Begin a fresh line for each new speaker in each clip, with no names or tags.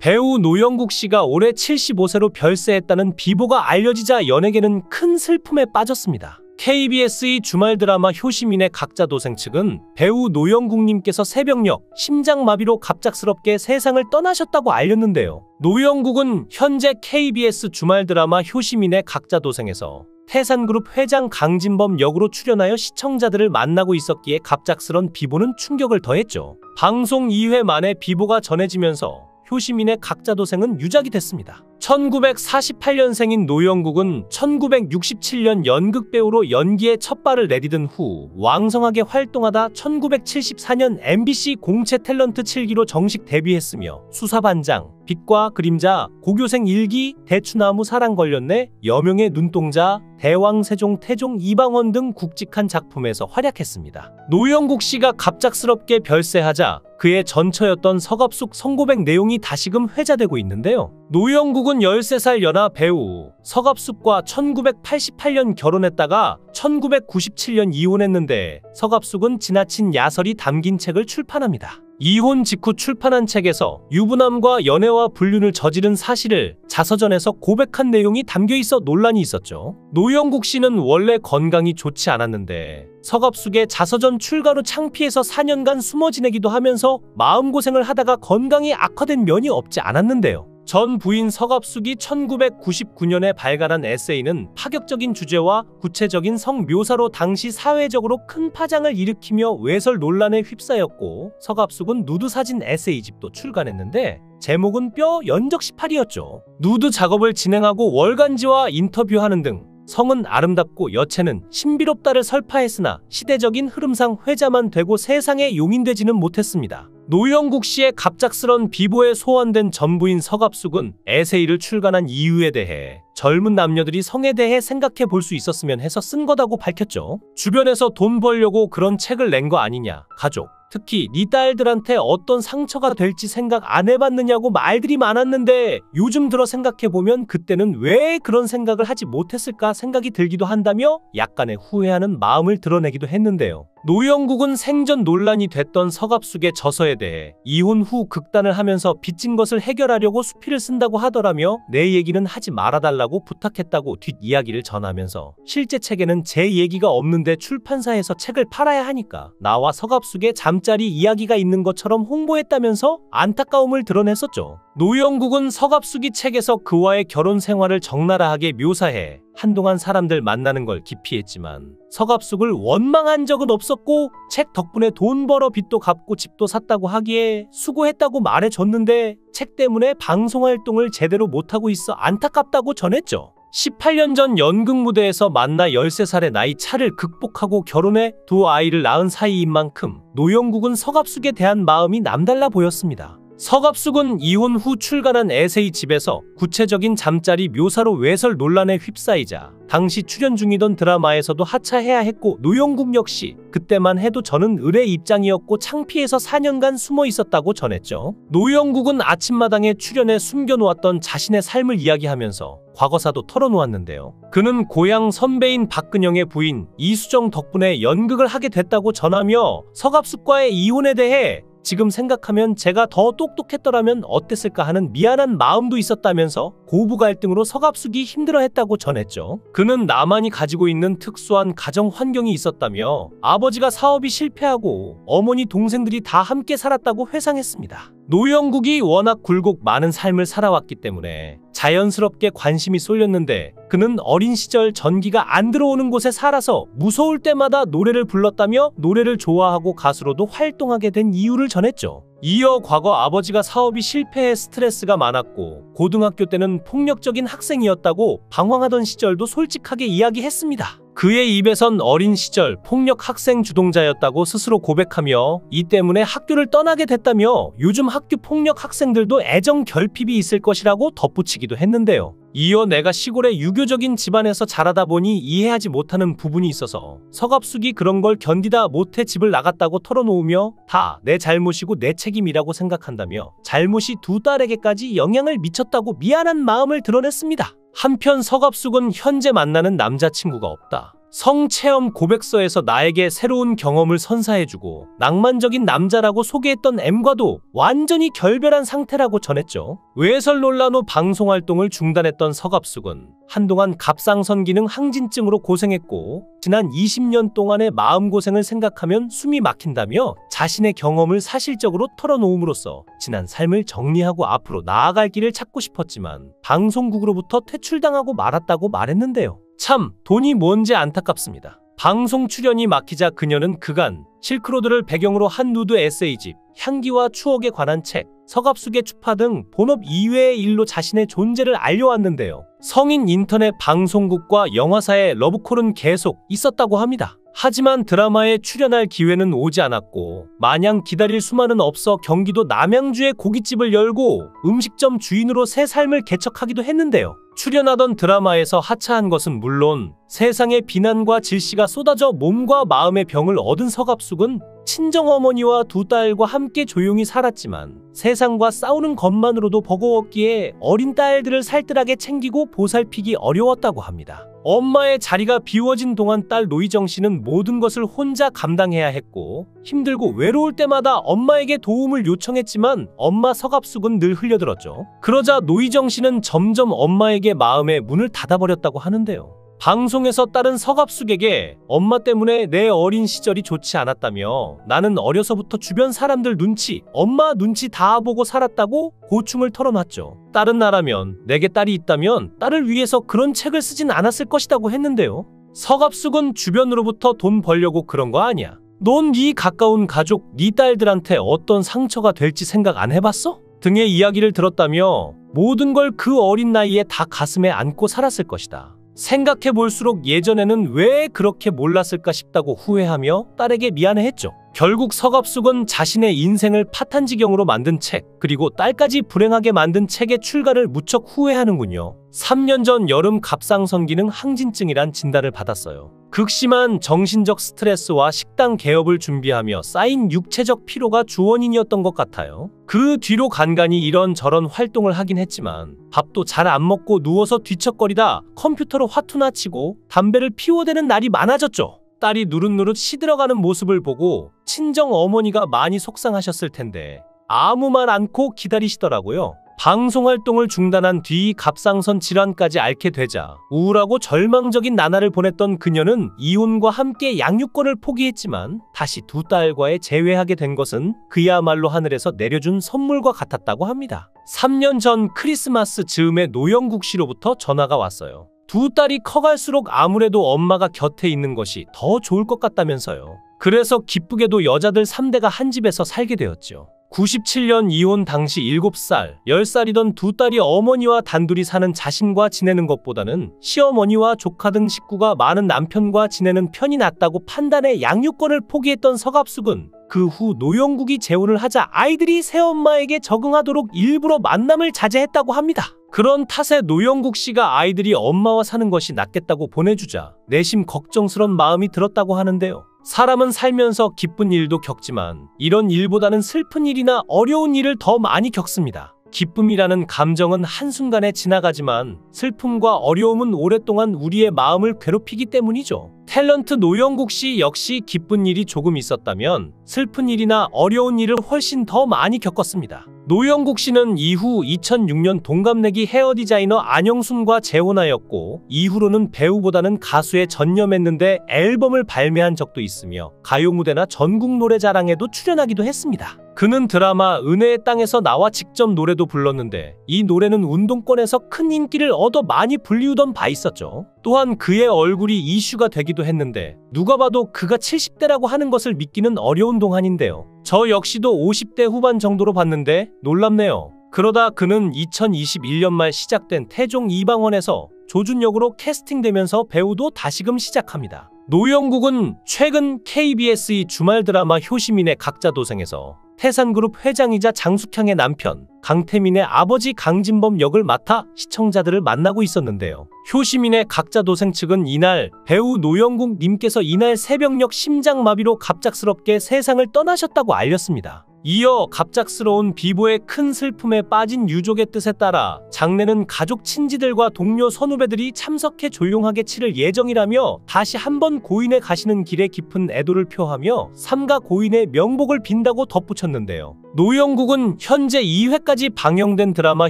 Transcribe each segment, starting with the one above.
배우 노영국 씨가 올해 75세로 별세했다는 비보가 알려지자 연예계는 큰 슬픔에 빠졌습니다. KBS의 주말 드라마 효시민의 각자도생 측은 배우 노영국님께서 새벽녘 심장마비로 갑작스럽게 세상을 떠나셨다고 알렸는데요. 노영국은 현재 KBS 주말 드라마 효시민의 각자도생에서 태산그룹 회장 강진범 역으로 출연하여 시청자들을 만나고 있었기에 갑작스런 비보는 충격을 더했죠. 방송 2회 만에 비보가 전해지면서 효시민의 각자도생은 유작이 됐습니다. 1948년생인 노영국은 1967년 연극배우로 연기에 첫 발을 내디딘 후 왕성하게 활동하다 1974년 MBC 공채 탤런트 7기로 정식 데뷔했으며 수사반장, 빛과 그림자, 고교생 일기, 대추나무 사랑 걸렸네, 여명의 눈동자, 대왕 세종 태종 이방원 등 굵직한 작품에서 활약했습니다. 노영국 씨가 갑작스럽게 별세하자 그의 전처였던 서갑숙 성고백 내용이 다시금 회자되고 있는데요. 노영국은 13살 연하 배우 서갑숙과 1988년 결혼했다가 1997년 이혼했는데 서갑숙은 지나친 야설이 담긴 책을 출판합니다. 이혼 직후 출판한 책에서 유부남과 연애와 불륜을 저지른 사실을 자서전에서 고백한 내용이 담겨있어 논란이 있었죠. 노영국 씨는 원래 건강이 좋지 않았는데 서갑숙의 자서전 출간 후 창피해서 4년간 숨어 지내기도 하면서 마음고생을 하다가 건강이 악화된 면이 없지 않았는데요. 전 부인 서갑숙이 1999년에 발간한 에세이는 파격적인 주제와 구체적인 성 묘사로 당시 사회적으로 큰 파장을 일으키며 외설 논란에 휩싸였고, 서갑숙은 누드 사진 에세이집도 출간했는데 제목은 뼈 연적 18이었죠. 누드 작업을 진행하고 월간지와 인터뷰하는 등 성은 아름답고 여체는 신비롭다를 설파했으나 시대적인 흐름상 회자만 되고 세상에 용인되지는 못했습니다. 노영국 씨의 갑작스런 비보에 소환된 전부인 서갑숙은 에세이를 출간한 이유에 대해 젊은 남녀들이 성에 대해 생각해 볼 수 있었으면 해서 쓴 거다고 밝혔죠. 주변에서 돈 벌려고 그런 책을 낸 거 아니냐, 가족, 특히 네 딸들한테 어떤 상처가 될지 생각 안 해봤느냐고 말들이 많았는데 요즘 들어 생각해보면 그때는 왜 그런 생각을 하지 못했을까 생각이 들기도 한다며 약간의 후회하는 마음을 드러내기도 했는데요. 노영국은 생전 논란이 됐던 서갑숙의 저서에 대해 이혼 후 극단을 하면서 빚진 것을 해결하려고 수필을 쓴다고 하더라며 내 얘기는 하지 말아달라고 부탁했다고 뒷이야기를 전하면서 실제 책에는 제 얘기가 없는데 출판사에서 책을 팔아야 하니까 나와 서갑숙의 잠자리 이야기가 있는 것처럼 홍보했다면서 안타까움을 드러냈었죠. 노영국은 서갑숙이 책에서 그와의 결혼 생활을 적나라하게 묘사해 한동안 사람들 만나는 걸 기피했지만 서갑숙을 원망한 적은 없었고 책 덕분에 돈 벌어 빚도 갚고 집도 샀다고 하기에 수고했다고 말해줬는데 책 때문에 방송 활동을 제대로 못하고 있어 안타깝다고 전했죠. 18년 전 연극 무대에서 만나 13살의 나이 차를 극복하고 결혼해 두 아이를 낳은 사이인 만큼 노영국은 서갑숙에 대한 마음이 남달라 보였습니다. 서갑숙은 이혼 후 출간한 에세이집에서 구체적인 잠자리 묘사로 외설 논란에 휩싸이자 당시 출연 중이던 드라마에서도 하차해야 했고 노영국 역시 그때만 해도 저는 을의 입장이었고 창피해서 4년간 숨어 있었다고 전했죠. 노영국은 아침마당에 출연해 숨겨놓았던 자신의 삶을 이야기하면서 과거사도 털어놓았는데요. 그는 고향 선배인 박근영의 부인 이수정 덕분에 연극을 하게 됐다고 전하며 서갑숙과의 이혼에 대해 지금 생각하면 제가 더 똑똑했더라면 어땠을까 하는 미안한 마음도 있었다면서 고부 갈등으로 서갑숙이 힘들어했다고 전했죠. 그는 나만이 가지고 있는 특수한 가정 환경이 있었다며 아버지가 사업이 실패하고 어머니 동생들이 다 함께 살았다고 회상했습니다. 노영국이 워낙 굴곡 많은 삶을 살아왔기 때문에 자연스럽게 관심이 쏠렸는데 그는 어린 시절 전기가 안 들어오는 곳에 살아서 무서울 때마다 노래를 불렀다며 노래를 좋아하고 가수로도 활동하게 된 이유를 전했죠. 이어 과거 아버지가 사업이 실패해 스트레스가 많았고 고등학교 때는 폭력적인 학생이었다고 방황하던 시절도 솔직하게 이야기했습니다. 그의 입에선 어린 시절 폭력 학생 주동자였다고 스스로 고백하며 이 때문에 학교를 떠나게 됐다며 요즘 학교 폭력 학생들도 애정 결핍이 있을 것이라고 덧붙이기도 했는데요. 이어 내가 시골의 유교적인 집안에서 자라다 보니 이해하지 못하는 부분이 있어서 서갑숙이 그런 걸 견디다 못해 집을 나갔다고 털어놓으며 다 내 잘못이고 내 책임이라고 생각한다며 잘못이 두 딸에게까지 영향을 미쳤다고 미안한 마음을 드러냈습니다. 한편 서갑숙은 현재 만나는 남자친구가 없다. 성체험 고백서에서 나에게 새로운 경험을 선사해주고 낭만적인 남자라고 소개했던 M과도 완전히 결별한 상태라고 전했죠. 외설 논란 후 방송 활동을 중단했던 서갑숙은 한동안 갑상선 기능 항진증으로 고생했고 지난 20년 동안의 마음고생을 생각하면 숨이 막힌다며 자신의 경험을 사실적으로 털어놓음으로써 지난 삶을 정리하고 앞으로 나아갈 길을 찾고 싶었지만 방송국으로부터 퇴출당하고 말았다고 말했는데요. 참 돈이 뭔지 안타깝습니다. 방송 출연이 막히자 그녀는 그간 실크로드를 배경으로 한 누드 에세이집 향기와 추억에 관한 책, 서갑숙의 추파 등 본업 이외의 일로 자신의 존재를 알려왔는데요. 성인 인터넷 방송국과 영화사의 러브콜은 계속 있었다고 합니다. 하지만 드라마에 출연할 기회는 오지 않았고 마냥 기다릴 수만은 없어 경기도 남양주에 고깃집을 열고 음식점 주인으로 새 삶을 개척하기도 했는데요. 출연하던 드라마에서 하차한 것은 물론 세상의 비난과 질시가 쏟아져 몸과 마음의 병을 얻은 서갑숙은 친정어머니와 두 딸과 함께 조용히 살았지만 세상과 싸우는 것만으로도 버거웠기에 어린 딸들을 살뜰하게 챙기고 보살피기 어려웠다고 합니다. 엄마의 자리가 비워진 동안 딸 노희정 씨는 모든 것을 혼자 감당해야 했고 힘들고 외로울 때마다 엄마에게 도움을 요청했지만 엄마 서갑숙은 늘 흘려들었죠. 그러자 노희정 씨는 점점 엄마에게 마음의 문을 닫아버렸다고 하는데요. 방송에서 딸은 서갑숙에게 엄마 때문에 내 어린 시절이 좋지 않았다며 나는 어려서부터 주변 사람들 눈치, 엄마 눈치 다 보고 살았다고 고충을 털어놨죠. 딸은 나라면 내게 딸이 있다면 딸을 위해서 그런 책을 쓰진 않았을 것이라고 했는데요. 서갑숙은 주변으로부터 돈 벌려고 그런 거 아니야. 넌 네 가까운 가족, 네 딸들한테 어떤 상처가 될지 생각 안 해봤어? 등의 이야기를 들었다며 모든 걸 그 어린 나이에 다 가슴에 안고 살았을 것이다. 생각해볼수록 예전에는 왜 그렇게 몰랐을까 싶다고 후회하며 딸에게 미안해했죠. 결국 서갑숙은 자신의 인생을 파탄지경으로 만든 책, 그리고 딸까지 불행하게 만든 책의 출간을 무척 후회하는군요. 3년 전 여름 갑상선 기능 항진증이란 진단을 받았어요. 극심한 정신적 스트레스와 식단 개업을 준비하며 쌓인 육체적 피로가 주원인이었던 것 같아요. 그 뒤로 간간히 이런저런 활동을 하긴 했지만 밥도 잘 안 먹고 누워서 뒤척거리다 컴퓨터로 화투나 치고 담배를 피워대는 날이 많아졌죠. 딸이 누릇누릇 시들어가는 모습을 보고 친정 어머니가 많이 속상하셨을 텐데 아무 말 않고 기다리시더라고요. 방송 활동을 중단한 뒤 갑상선 질환까지 앓게 되자 우울하고 절망적인 나날을 보냈던 그녀는 이혼과 함께 양육권을 포기했지만 다시 두 딸과의 재회하게 된 것은 그야말로 하늘에서 내려준 선물과 같았다고 합니다. 3년 전 크리스마스 즈음에 노영국 씨로부터 전화가 왔어요. 두 딸이 커갈수록 아무래도 엄마가 곁에 있는 것이 더 좋을 것 같다면서요. 그래서 기쁘게도 여자들 3대가 한 집에서 살게 되었죠. 97년 이혼 당시 7살, 10살이던 두 딸이 어머니와 단둘이 사는 자신과 지내는 것보다는 시어머니와 조카 등 식구가 많은 남편과 지내는 편이 낫다고 판단해 양육권을 포기했던 서갑숙은 그 후 노영국이 재혼을 하자 아이들이 새엄마에게 적응하도록 일부러 만남을 자제했다고 합니다. 그런 탓에 노영국 씨가 아이들이 엄마와 사는 것이 낫겠다고 보내주자 내심 걱정스런 마음이 들었다고 하는데요. 사람은 살면서 기쁜 일도 겪지만 이런 일보다는 슬픈 일이나 어려운 일을 더 많이 겪습니다. 기쁨이라는 감정은 한순간에 지나가지만 슬픔과 어려움은 오랫동안 우리의 마음을 괴롭히기 때문이죠. 탤런트 노영국 씨 역시 기쁜 일이 조금 있었다면 슬픈 일이나 어려운 일을 훨씬 더 많이 겪었습니다. 노영국 씨는 이후 2006년 동갑내기 헤어 디자이너 안영순과 재혼하였고 이후로는 배우보다는 가수에 전념했는데 앨범을 발매한 적도 있으며 가요 무대나 전국 노래자랑에도 출연하기도 했습니다. 그는 드라마 은혜의 땅에서 나와 직접 노래도 불렀는데 이 노래는 운동권에서 큰 인기를 얻어 많이 불리우던 바 있었죠. 또한 그의 얼굴이 이슈가 되기도 했는데 누가 봐도 그가 70대라고 하는 것을 믿기는 어려운 동안인데요. 저 역시도 50대 후반 정도로 봤는데 놀랍네요. 그러다 그는 2021년 말 시작된 태종 이방원에서 조준 역으로 캐스팅되면서 배우도 다시금 시작합니다. 노영국은 최근 KBS의 주말 드라마 효시민의 각자도생에서 태산그룹 회장이자 장숙향의 남편 강태민의 아버지 강진범 역을 맡아 시청자들을 만나고 있었는데요. 효시민의 각자도생 측은 이날 배우 노영국 님께서 이날 새벽녘 심장마비로 갑작스럽게 세상을 떠나셨다고 알렸습니다. 이어 갑작스러운 비보의 큰 슬픔에 빠진 유족의 뜻에 따라 장례는 가족 친지들과 동료 선후배들이 참석해 조용하게 치를 예정이라며 다시 한번 고인의 가시는 길에 깊은 애도를 표하며 삼가 고인의 명복을 빈다고 덧붙였는데요. 노영국은 현재 2회까지 방영된 드라마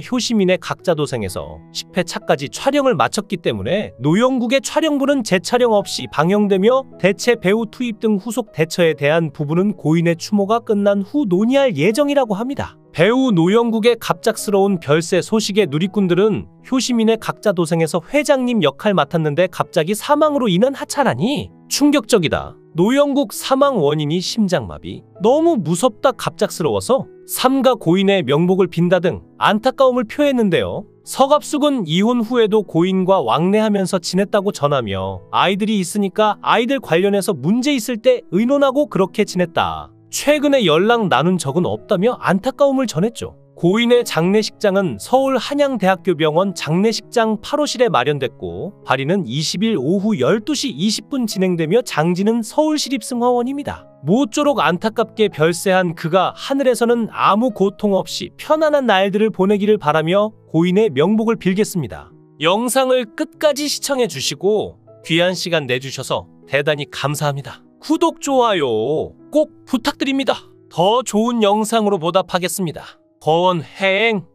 효시민의 각자도생에서 10회 차까지 촬영을 마쳤기 때문에 노영국의 촬영부는 재촬영 없이 방영되며 대체 배우 투입 등 후속 대처에 대한 부분은 고인의 추모가 끝난 후 논의할 예정이라고 합니다. 배우 노영국의 갑작스러운 별세 소식에 누리꾼들은 효시민의 각자도생에서 회장님 역할 맡았는데 갑자기 사망으로 인한 하차라니 충격적이다. 노영국 사망 원인이 심장마비. 너무 무섭다. 갑작스러워서 삼가 고인의 명복을 빈다 등 안타까움을 표했는데요. 서갑숙은 이혼 후에도 고인과 왕래하면서 지냈다고 전하며 아이들이 있으니까 아이들 관련해서 문제 있을 때 의논하고 그렇게 지냈다. 최근에 연락 나눈 적은 없다며 안타까움을 전했죠. 고인의 장례식장은 서울 한양대학교병원 장례식장 8호실에 마련됐고 발인은 20일 오후 12시 20분 진행되며 장지는 서울시립승화원입니다. 모쪼록 안타깝게 별세한 그가 하늘에서는 아무 고통 없이 편안한 날들을 보내기를 바라며 고인의 명복을 빌겠습니다. 영상을 끝까지 시청해 주시고 귀한 시간 내주셔서 대단히 감사합니다. 구독, 좋아요 꼭 부탁드립니다. 더 좋은 영상으로 보답하겠습니다. 거원행